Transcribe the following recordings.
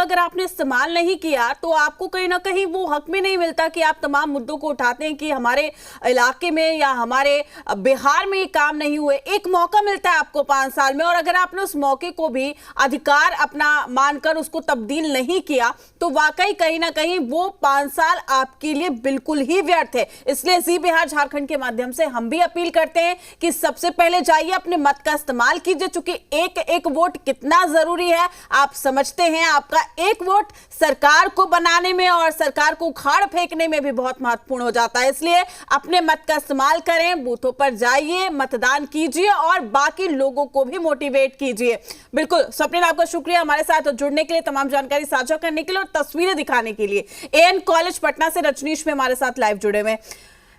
अगर आपने इस्तेमाल नहीं किया तो आपको कहीं ना कहीं वो हक में नहीं मिलता कि आप तमाम मुद्दों को उठाते हैं कि हमारे इलाके में या हमारे बिहार में ये काम नहीं हुए। एक मौका मिलता है आपको 5 साल में, और अगर आपने उस मौके को भी अधिकार अपना मानकर उसको तब्दील नहीं किया तो वाकई कहीं ना कहीं वो 5 साल आपके लिए बिल्कुल ही व्यर्थ है। इसलिए जी बिहार झारखंड के माध्यम से हम भी अपील करते हैं कि सबसे पहले जाइए अपने मत का इस्तेमाल कीजिए, चूंकि एक एक वोट कितना जरूरी है आप समझते हैं। आपका एक वोट सरकार को बनाने में और सरकार को उखाड़ फेंकने में भी बहुत महत्वपूर्ण हो जाता है। इसलिए अपने मत का इस्तेमाल करें, बूथों पर जाइए, मतदान कीजिए और बाकी लोगों को भी मोटिवेट कीजिए। बिल्कुल स्वप्निल, आपका शुक्रिया हमारे साथ जुड़ने के लिए, तमाम जानकारी साझा करने के लिए और तस्वीरें दिखाने के लिए। एएन कॉलेज पटना से रजनीश में हमारे साथ लाइव जुड़े हुए।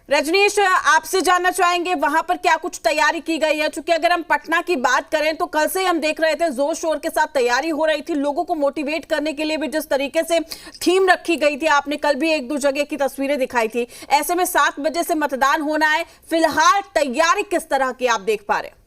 रजनीश, आपसे जानना चाहेंगे वहां पर क्या कुछ तैयारी की गई है? क्योंकि अगर हम पटना की बात करें तो कल से हम देख रहे थे जोर शोर के साथ तैयारी हो रही थी, लोगों को मोटिवेट करने के लिए भी जिस तरीके से थीम रखी गई थी, आपने कल भी 1-2 जगह की तस्वीरें दिखाई थी। ऐसे में 7 बजे से मतदान होना है, फिलहाल तैयारी किस तरह की आप देख पा रहे हैं?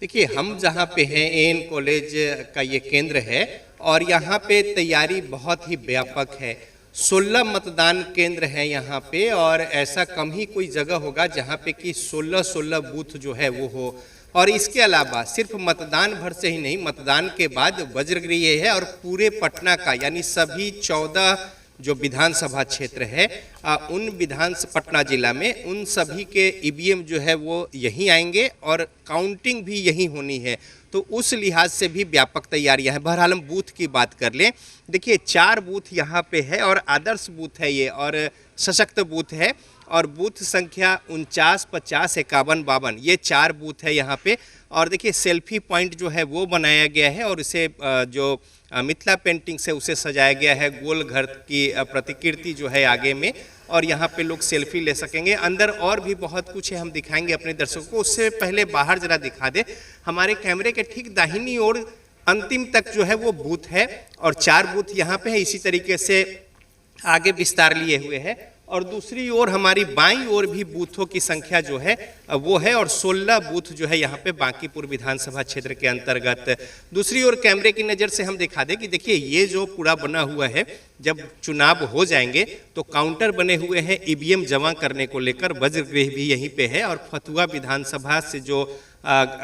देखिए, हम जहाँ पे हैं एएन कॉलेज का ये केंद्र है और यहाँ पे तैयारी बहुत ही व्यापक है। 16 मतदान केंद्र हैं यहाँ पे और ऐसा कम ही कोई जगह होगा जहाँ पे कि 16 बूथ जो है वो हो। और इसके अलावा सिर्फ मतदान भर से ही नहीं, मतदान के बाद वज्रगृह है और पूरे पटना का यानी सभी 14 जो विधानसभा क्षेत्र है उन पटना जिला में उन सभी के ईवीएम जो है वो यहीं आएंगे और काउंटिंग भी यहीं होनी है। तो उस लिहाज से भी व्यापक तैयारियां हैं। बहरहाल हम बूथ की बात कर लें, देखिए 4 बूथ यहाँ पे है और आदर्श बूथ है ये और सशक्त बूथ है और बूथ संख्या 49, 50, 51, 52 ये 4 बूथ है यहाँ पे। और देखिए सेल्फी पॉइंट जो है वो बनाया गया है और इसे जो मिथिला पेंटिंग से उसे सजाया गया है, गोल घर की प्रतिकृति जो है आगे में, और यहाँ पे लोग सेल्फी ले सकेंगे। अंदर और भी बहुत कुछ है, हम दिखाएंगे अपने दर्शकों को। उससे पहले बाहर जरा दिखा दे, हमारे कैमरे के ठीक दाहिनी ओर अंतिम तक जो है वो बूथ है और 4 बूथ यहाँ पे है। इसी तरीके से आगे विस्तार लिए हुए है और दूसरी ओर हमारी बाईं ओर भी बूथों की संख्या जो है वो है और 16 बूथ जो है यहाँ पे बांकीपुर विधानसभा क्षेत्र के अंतर्गत। दूसरी ओर कैमरे की नज़र से हम दिखा दें कि देखिए ये जो पूरा बना हुआ है, जब चुनाव हो जाएंगे तो काउंटर बने हुए हैं ईवीएम जमा करने को लेकर। वज्रगृह भी यहीं पे है और फतुहा विधानसभा से जो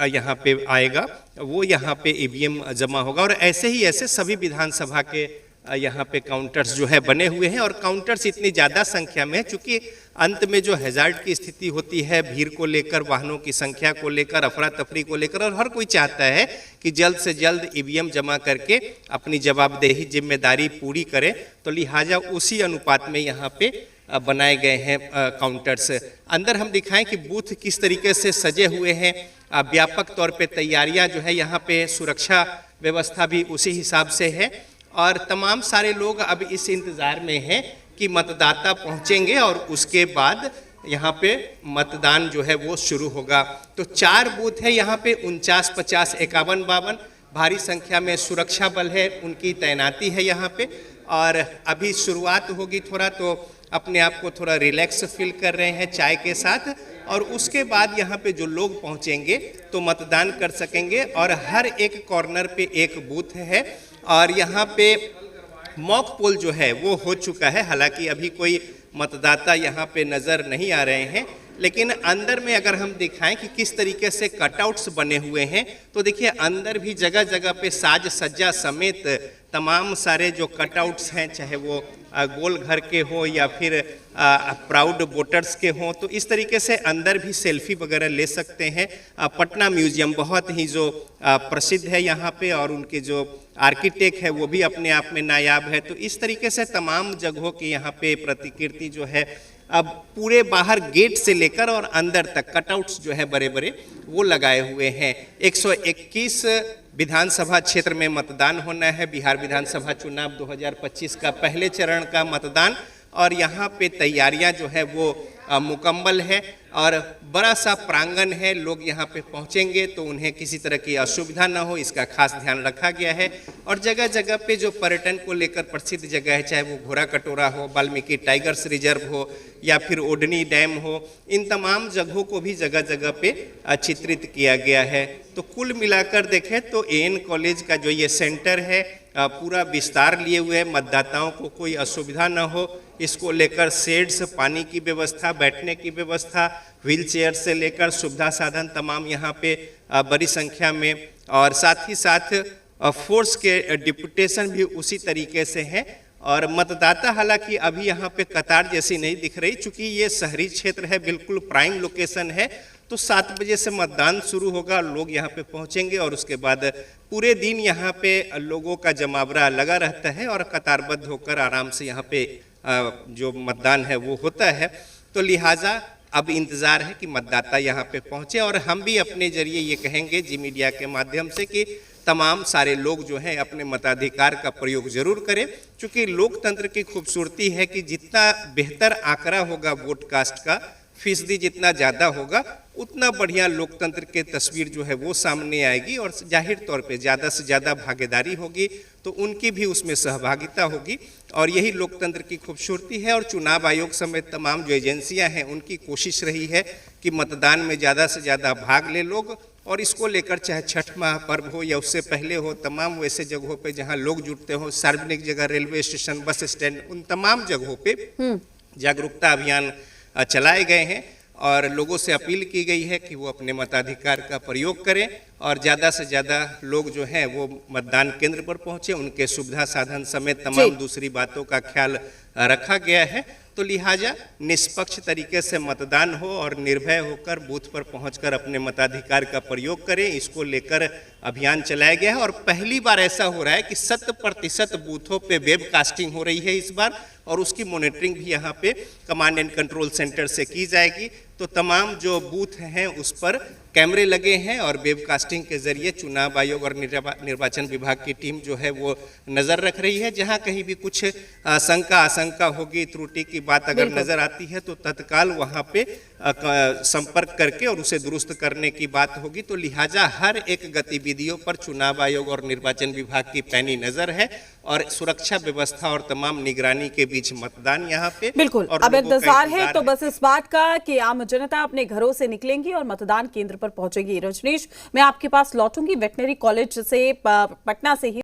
यहाँ पे आएगा वो यहाँ पे ईवीएम जमा होगा। और ऐसे ही ऐसे सभी विधानसभा के यहाँ पे काउंटर्स जो है बने हुए हैं और काउंटर्स इतनी ज़्यादा संख्या में है चूँकि अंत में जो हैजार्ड की स्थिति होती है भीड़ को लेकर, वाहनों की संख्या को लेकर, अफरा तफरी को लेकर, और हर कोई चाहता है कि जल्द से जल्द ईवीएम जमा करके अपनी जवाबदेही जिम्मेदारी पूरी करें। तो लिहाजा उसी अनुपात में यहाँ पे बनाए गए हैं काउंटर्स। अंदर हम दिखाएं कि बूथ किस तरीके से सजे हुए हैं। व्यापक तौर पे तैयारियां जो है यहाँ पे, सुरक्षा व्यवस्था भी उसी हिसाब से है और तमाम सारे लोग अब इस इंतज़ार में हैं कि मतदाता पहुँचेंगे और उसके बाद यहाँ पे मतदान जो है वो शुरू होगा। तो 4 बूथ है यहाँ पे, 49, 50, 51, 52। भारी संख्या में सुरक्षा बल है, उनकी तैनाती है यहाँ पे और अभी शुरुआत होगी। थोड़ा तो अपने आप को थोड़ा रिलैक्स फील कर रहे हैं चाय के साथ और उसके बाद यहाँ पे जो लोग पहुँचेंगे तो मतदान कर सकेंगे। और हर एक कॉर्नर पे एक बूथ है और यहाँ पे मॉक पोल जो है वो हो चुका है। हालांकि अभी कोई मतदाता यहाँ पे नज़र नहीं आ रहे हैं, लेकिन अंदर में अगर हम दिखाएं कि किस तरीके से कटआउट्स बने हुए हैं तो देखिए अंदर भी जगह जगह पे साज सज्जा समेत तमाम सारे जो कटआउट्स हैं, चाहे वो गोल घर के हो या फिर प्राउड वोटर्स के हों, तो इस तरीके से अंदर भी सेल्फी वगैरह ले सकते हैं। पटना म्यूजियम बहुत ही जो प्रसिद्ध है यहाँ पे और उनके जो आर्किटेक्ट है वो भी अपने आप में नायाब है। तो इस तरीके से तमाम जगहों की यहाँ पे प्रतिकृति जो है अब पूरे बाहर गेट से लेकर और अंदर तक कटआउट्स जो है बड़े बड़े वो लगाए हुए हैं। 121 विधानसभा क्षेत्र में मतदान होना है। बिहार विधानसभा चुनाव 2025 का पहले चरण का मतदान और यहाँ पे तैयारियां जो है वो मुकम्मल है और बड़ा सा प्रांगण है। लोग यहाँ पे पहुँचेंगे तो उन्हें किसी तरह की असुविधा न हो, इसका खास ध्यान रखा गया है। और जगह जगह पे जो पर्यटन को लेकर प्रसिद्ध जगह है, चाहे वो घोड़ा कटोरा हो, वाल्मीकि टाइगर्स रिजर्व हो या फिर ओडनी डैम हो, इन तमाम जगहों को भी जगह जगह पे चित्रित किया गया है। तो कुल मिलाकर देखें तो एएन कॉलेज का जो ये सेंटर है पूरा विस्तार लिए हुए है, मतदाताओं को कोई असुविधा न हो इसको लेकर शेड्स, पानी की व्यवस्था, बैठने की व्यवस्था, व्हील चेयर से लेकर सुविधा साधन तमाम यहाँ पे बड़ी संख्या में, और साथ ही साथ फोर्स के डिप्यूटेशन भी उसी तरीके से हैं। और मतदाता हालांकि अभी यहाँ पे कतार जैसी नहीं दिख रही, चूंकि ये शहरी क्षेत्र है, बिल्कुल प्राइम लोकेशन है। तो 7 बजे से मतदान शुरू होगा, लोग यहाँ पे पहुँचेंगे और उसके बाद पूरे दिन यहाँ पे लोगों का जमावड़ा लगा रहता है और कतारबद्ध होकर आराम से यहाँ पे जो मतदान है वो होता है। तो लिहाजा अब इंतज़ार है कि मतदाता यहाँ पे पहुँचे, और हम भी अपने जरिए ये कहेंगे जी मीडिया के माध्यम से कि तमाम सारे लोग जो हैं अपने मताधिकार का प्रयोग जरूर करें, क्योंकि लोकतंत्र की खूबसूरती है कि जितना बेहतर आंकड़ा होगा वोट कास्ट का, फीसदी जितना ज़्यादा होगा, उतना बढ़िया लोकतंत्र की तस्वीर जो है वो सामने आएगी और जाहिर तौर पे ज़्यादा से ज़्यादा भागीदारी होगी तो उनकी भी उसमें सहभागिता होगी, और यही लोकतंत्र की खूबसूरती है। और चुनाव आयोग समेत तमाम जो एजेंसियां हैं उनकी कोशिश रही है कि मतदान में ज़्यादा से ज़्यादा भाग ले लोग, और इसको लेकर चाहे छठ महापर्व हो या उससे पहले हो, तमाम वैसे जगहों पे जहां लोग जुटते हो, सार्वजनिक जगह, रेलवे स्टेशन, बस स्टैंड, उन तमाम जगहों पे जागरूकता अभियान चलाए गए हैं और लोगों से अपील की गई है कि वो अपने मताधिकार का प्रयोग करें और ज़्यादा से ज़्यादा लोग जो हैं वो मतदान केंद्र पर पहुँचे, उनके सुविधा साधन समेत तमाम दूसरी बातों का ख्याल रखा गया है। तो लिहाजा निष्पक्ष तरीके से मतदान हो और निर्भय होकर बूथ पर पहुंचकर अपने मताधिकार का प्रयोग करें, इसको लेकर अभियान चलाया गया है। और पहली बार ऐसा हो रहा है कि 100% बूथों पे वेबकास्टिंग हो रही है इस बार, और उसकी मॉनिटरिंग भी यहाँ पे कमांड एंड कंट्रोल सेंटर से की जाएगी। तो तमाम जो बूथ हैं उस पर कैमरे लगे हैं और वेबकास्टिंग के जरिए चुनाव आयोग और निर्वाचन विभाग की टीम जो है वो नज़र रख रही है। जहां कहीं भी कुछ शंका आशंका होगी, त्रुटि की बात अगर नज़र आती है तो तत्काल वहां पे संपर्क करके और उसे दुरुस्त करने की बात होगी। तो लिहाजा हर एक गतिविधियों पर चुनाव आयोग और निर्वाचन विभाग की पैनी नज़र है और सुरक्षा व्यवस्था और तमाम निगरानी के बीच मतदान यहाँ पे बिल्कुल अब इंतजार है तो बस इस बात का कि आम जनता अपने घरों से निकलेंगी और मतदान केंद्र पर पहुंचेगी। रजनीश, मैं आपके पास लौटूंगी। वेटनरी कॉलेज से पटना से ही